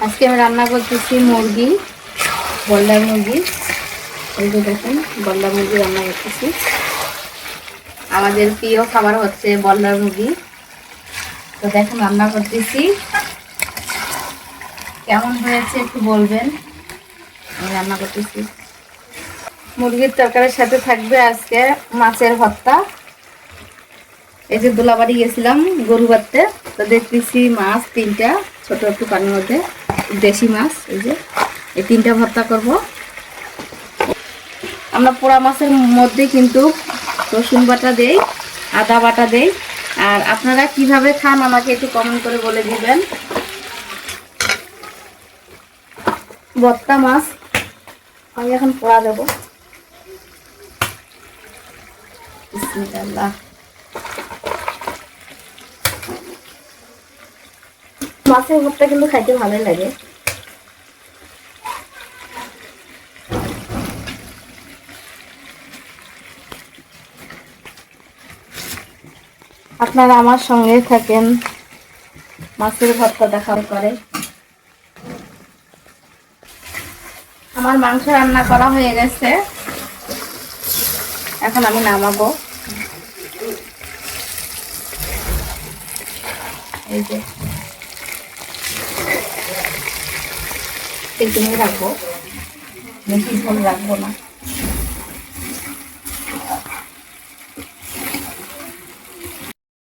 আজকে আমি রান্না করতেছি মুরগি, ব্রয়লার মুরগি। এই যে দেখেন ব্রয়লার মুরগি রান্না করতেছি। আমাদের প্রিয় খাবার হচ্ছে ব্রয়লার মুরগি। তো দেখেন রান্না করতেছি, কেমন হয়েছে একটু বলবেন। আমি রান্না করতেছি। মুরগির তরকারির সাথে থাকবে আজকে মাছের ভর্তা। এই যে দোলাবাড়ি গেছিলাম গরু বাঁধতে, তো দেখতেছি মাছ 3টা ছোট একটু পানির মধ্যে, দেশি মাছ। এই যে এই 3টা ভর্তা করব। আমরা পোড়া মাছের মধ্যে কিন্তু রসুন বাটা দেই, আদা বাটা দেই। আর আপনারা কিভাবে খান আমাকে একটু কমেন্ট করে বলে দিবেন। ভর্তা মাছ আমি এখন পোড়া দেবো। বিসমিল্লাহ। মাছের ভর্তা কিন্তু খাইতে ভালোই লাগে। আপনারা আমার সঙ্গে থাকেন, মাছের ভর্তা দেখা করে। আমার মাংস রান্না করা হয়ে গেছে, এখন আমি নামাবো। এই যে একটু রাখবো, বেশি ঝোল রাখবো না।